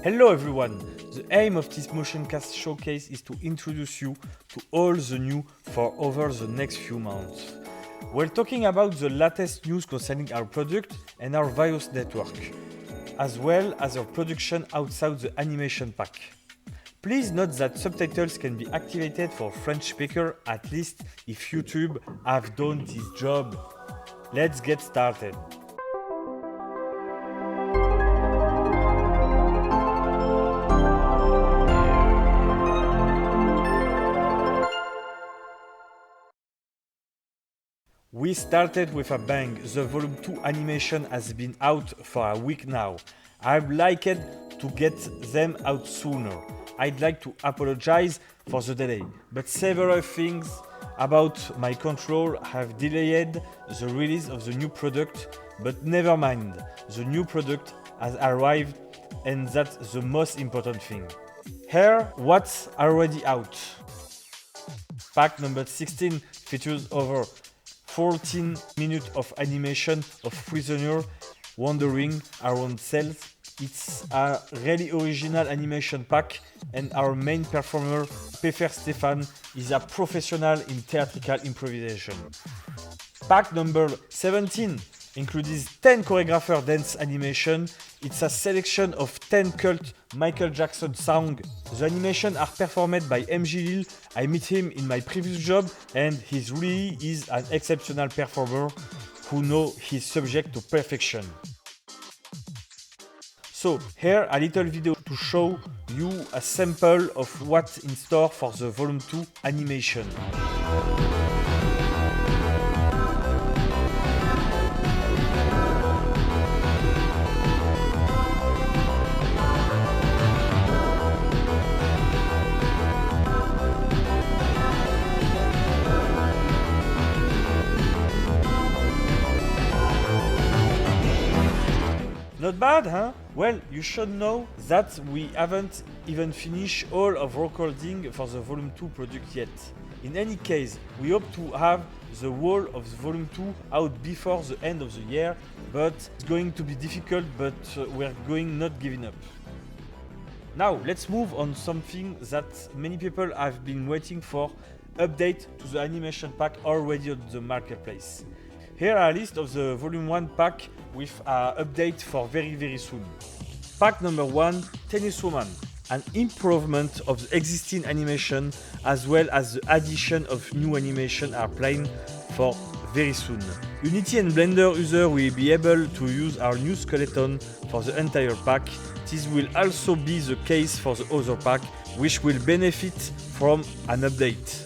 Hello everyone! The aim of this motioncast showcase is to introduce you to all the new for over the next few months. We're talking about the latest news concerning our product and our various network, as well as our production outside the animation pack. Please note that subtitles can be activated for French speaker, at least if YouTube have done this job. Let's get started. We started with a bang. The Volume 2 animation has been out for a week now. I'd like it to get them out sooner. I'd like to apologize for the delay, but several things about my control have delayed the release of the new product, but never mind, the new product has arrived and that's the most important thing. Here, what's already out. Pack number 16 features over 14 minutes of animation of prisoner wandering around cells. It's a really original animation pack, and our main performer, Pefer Stefan, is a professional in theatrical improvisation. Pack number 17 includes 10 choreographer dance animation. It's a selection of 10 cult Michael Jackson songs. The animation are performed by MG Lil. I met him in my previous job and he really is an exceptional performer who knows his subject to perfection. So here a little video to show you a sample of what's in store for the Volume 2 animation. Not bad, huh? Well, you should know that we haven't even finished all of recording for the Volume 2 product yet. In any case, we hope to have the whole of the Volume 2 out before the end of the year, but it's going to be difficult, but we're going not giving up. Now, let's move on something that many people have been waiting for, update to the animation pack already on the marketplace. Here are a list of the Volume 1 pack with an update for very soon. Pack number 1, Tennis Woman. An improvement of the existing animation as well as the addition of new animation are planned for very soon. Unity and Blender users will be able to use our new skeleton for the entire pack. This will also be the case for the other pack, which will benefit from an update.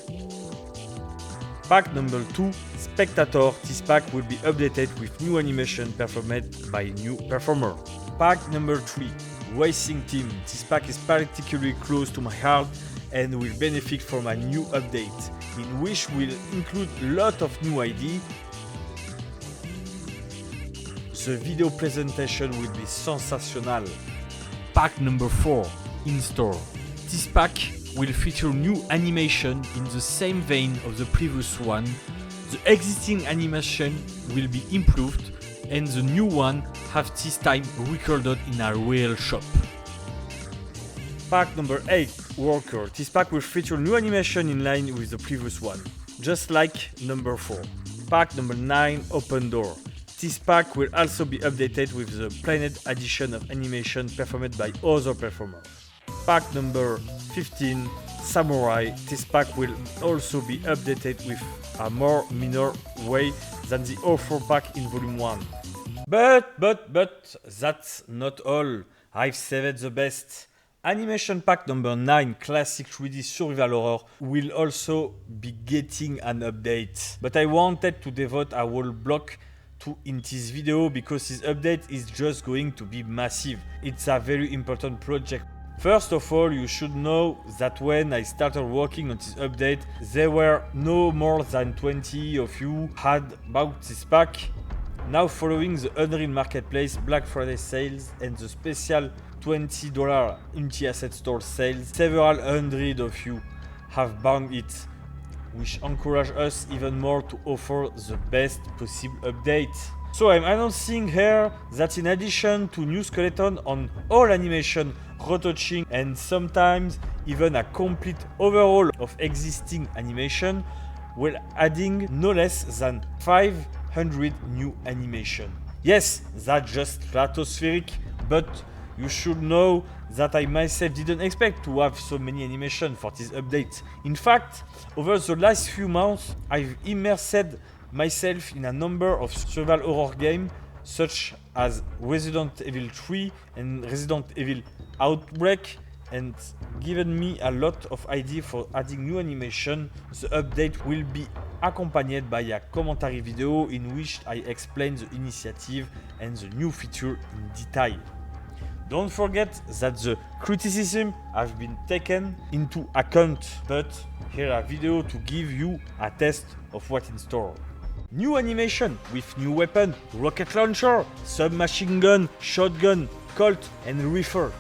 Pack number 2, Spectator. This pack will be updated with new animation performed by new performer. Pack number 3, Racing Team. This pack is particularly close to my heart and will benefit from a new update, in which will include a lot of new ideas. The video presentation will be sensational. Pack number 4, In Store. This pack will feature new animation in the same vein of the previous one. The existing animation will be improved and the new one have this time recorded in a real shop. Pack number 8, Worker. This pack will feature new animation in line with the previous one, just like number 4. Pack number 9, Open Door. This pack will also be updated with the planned addition of animation performed by other performers. Pack number 15, Samurai. This pack will also be updated with a more minor way than the other pack in Volume 1. But that's not all. I've saved the best. Animation pack number 9, Classic 3D Survival Horror, will also be getting an update. But I wanted to devote a whole block to in this video because this update is just going to be massive. It's a very important project. First of all, you should know that when I started working on this update, there were no more than 20 of you had bought this pack. Now, following the Unreal Marketplace Black Friday sales and the special $20 Unity Asset Store sales, several hundred of you have bought it, which encourage us even more to offer the best possible update. So I'm announcing here that in addition to new skeleton on all animation retouching, and sometimes even a complete overhaul of existing animation, while adding no less than 500 new animation. Yes, that's just stratospheric, but you should know that I myself didn't expect to have so many animation for this update. In fact, over the last few months, I've immersed myself in a number of survival horror games such as Resident Evil 3 and Resident Evil Outbreak, and given me a lot of ideas for adding new animation. The update will be accompanied by a commentary video in which I explain the initiative and the new feature in detail. Don't forget that the criticism have been taken into account, but here a video to give you a taste of what's in store. New animation with new weapon, rocket launcher, submachine gun, shotgun, Colt and rifle.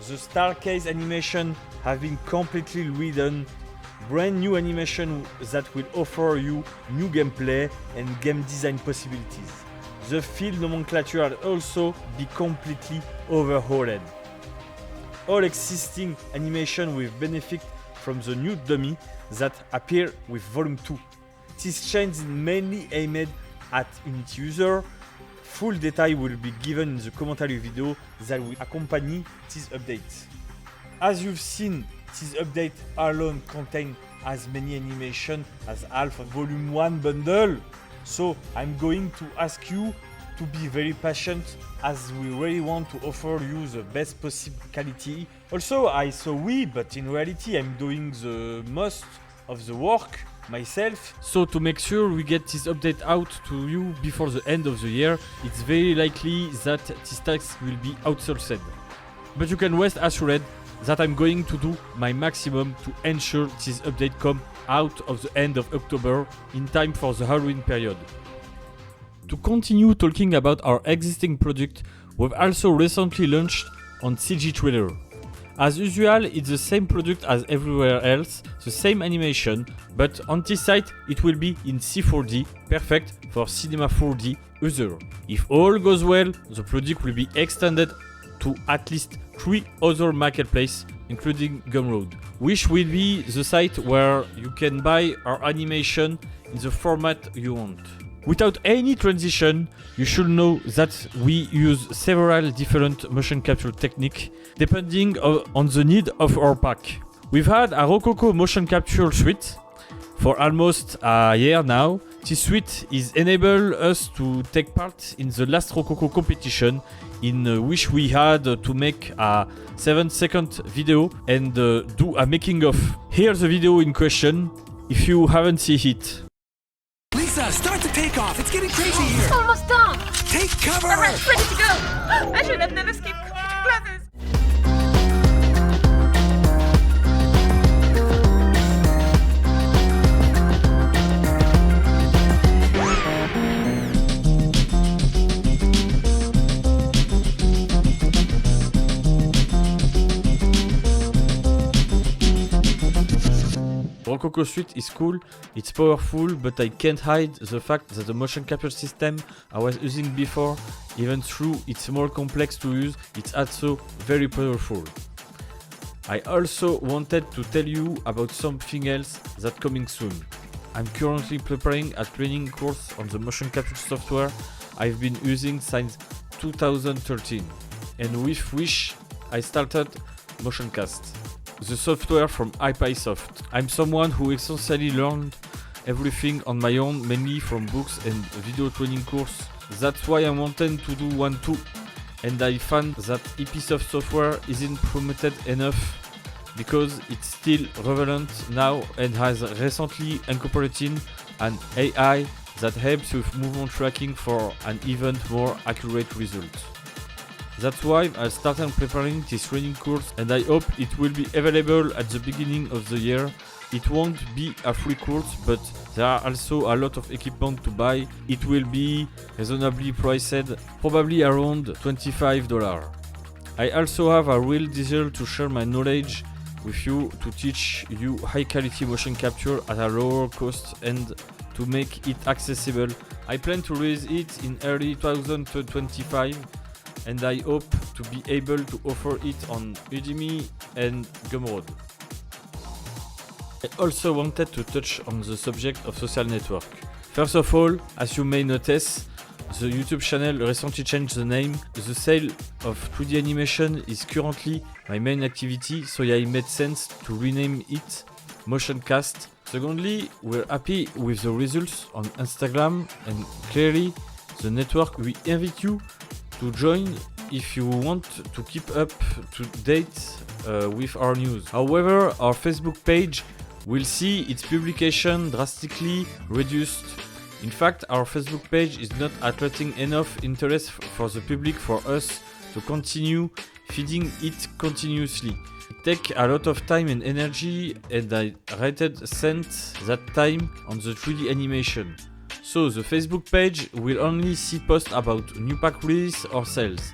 The Starcase animation have been completely redone. Brand new animation that will offer you new gameplay and game design possibilities. The field nomenclature will also be completely overhauled. All existing animation will benefit from the new dummy that appear with Volume 2. This change is mainly aimed at init user. Full detail will be given in the commentary video that will accompany this update. As you've seen, this update alone contains as many animation as half of Volume 1 bundle. So I'm going to ask you to be very patient, as we really want to offer you the best possible quality. Also, I saw but in reality I'm doing the most of the work myself. So to make sure we get this update out to you before the end of the year, it's very likely that this task will be outsourced. But you can rest assured that I'm going to do my maximum to ensure this update come out of the end of October in time for the Halloween period. To continue talking about our existing product, we've also recently launched on CG Trailer. As usual, it's the same product as everywhere else, the same animation, but on this site it will be in C4D, perfect for Cinema 4D user. If all goes well, the product will be extended to at least 3 other marketplaces, including Gumroad, which will be the site where you can buy our animation in the format you want. Without any transition, you should know that we use several different motion capture techniques depending on the need of our pack. We've had a Rococo motion capture suite for almost a year now. This suite is enable us to take part in the last Rococo competition, in which we had to make a 7-second video and do a making of. Here's the video in question if you haven't seen it. Lisa, start the takeoff. It's getting crazy here. Almost done. Take cover. All right, ready to go. I should have never skipped computer classes. Rococo Suite is cool, it's powerful, but I can't hide the fact that the motion capture system I was using before, even though it's more complex to use, it's also very powerful. I also wanted to tell you about something else that's coming soon. I'm currently preparing a training course on the motion capture software I've been using since 2013, and with which I started motioncast, the software from iPysoft. I'm someone who essentially learned everything on my own, mainly from books and video training course. That's why I wanted to do one too, and I found that iPysoft software isn't promoted enough because it's still relevant now and has recently incorporated an AI that helps with movement tracking for an even more accurate result. That's why I started preparing this training course, and I hope it will be available at the beginning of the year. It won't be a free course, but there are also a lot of equipment to buy. It will be reasonably priced, probably around $25. I also have a real desire to share my knowledge with you, to teach you high quality motion capture at a lower cost and to make it accessible. I plan to release it in early 2025. and I hope to be able to offer it on Udemy and Gumroad. I also wanted to touch on the subject of social network. First of all, as you may notice, the YouTube channel recently changed the name. The sale of 3D animation is currently my main activity, so it made sense to rename it motioncast. Secondly, we're happy with the results on Instagram, and clearly the network we invite you to join if you want to keep up to date with our news. However, our Facebook page will see its publication drastically reduced. In fact, our Facebook page is not attracting enough interest for the public for us to continue feeding it continuously. It takes a lot of time and energy, and I rated spent that time on the 3D animation. So the Facebook page will only see posts about new pack release or sales.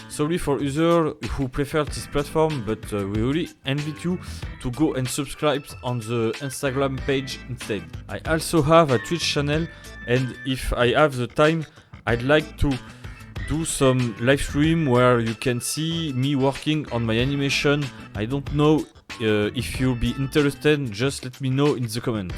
Sorry for users who prefer this platform, but we really invite you to go and subscribe on the Instagram page instead. I also have a Twitch channel, and if I have the time, I'd like to do some live stream where you can see me working on my animation. I don't know if you'll be interested, just let me know in the comment.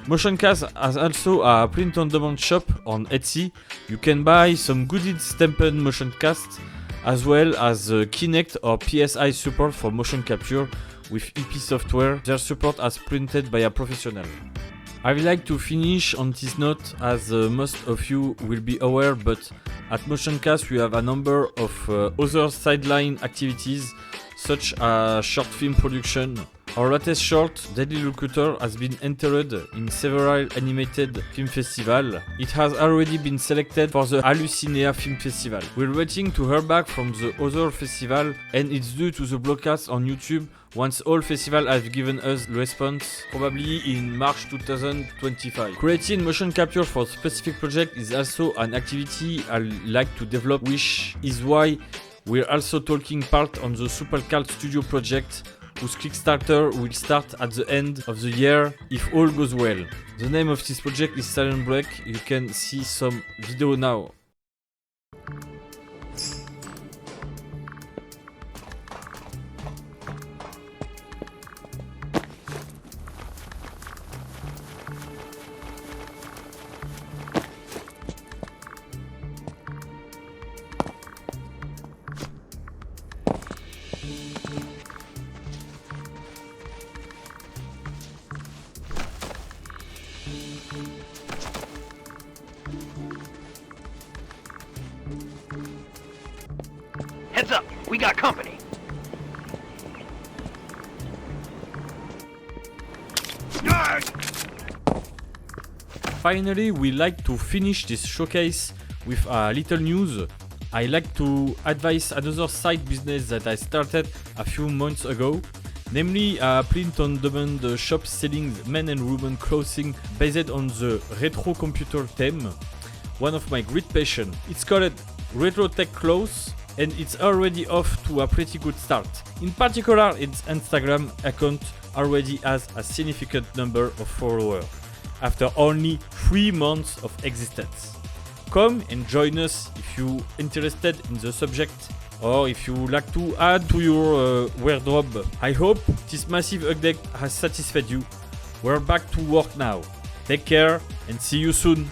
Motioncast has also a print-on-demand shop on Etsy. You can buy some goodies stamped motioncast, as well as Kinect or PSI support for motion capture with EP software. Their support as printed by a professional. I would like to finish on this note, as most of you will be aware, but at Motioncast we have a number of other sideline activities, such as short film production. Our latest short, Deadly Locutor, has been entered in several animated film festivals. It has already been selected for the Hallucinea Film Festival. We're waiting to hear back from the other festival, and it's due to the broadcast on YouTube once all festivals have given us the response, probably in March 2025. Creating motion capture for specific project is also an activity I like to develop, which is why we're also taking part on the Supercard Studio project, whose Kickstarter will start at the end of the year if all goes well. The name of this project is Silent Break. You can see some video now. Heads up, we got company. Finally, we like to finish this showcase with a little news. I like to advise another side business that I started a few months ago, namely a print-on-demand shop selling men and women clothing based on the retro computer theme, one of my great passions. It's called Retro Tech Clothes, and it's already off to a pretty good start. In particular, its Instagram account already has a significant number of followers after only 3 months of existence. Come and join us if you're interested in the subject, or if you would like to add to your wardrobe. I hope this massive update has satisfied you. We're back to work now. Take care and see you soon.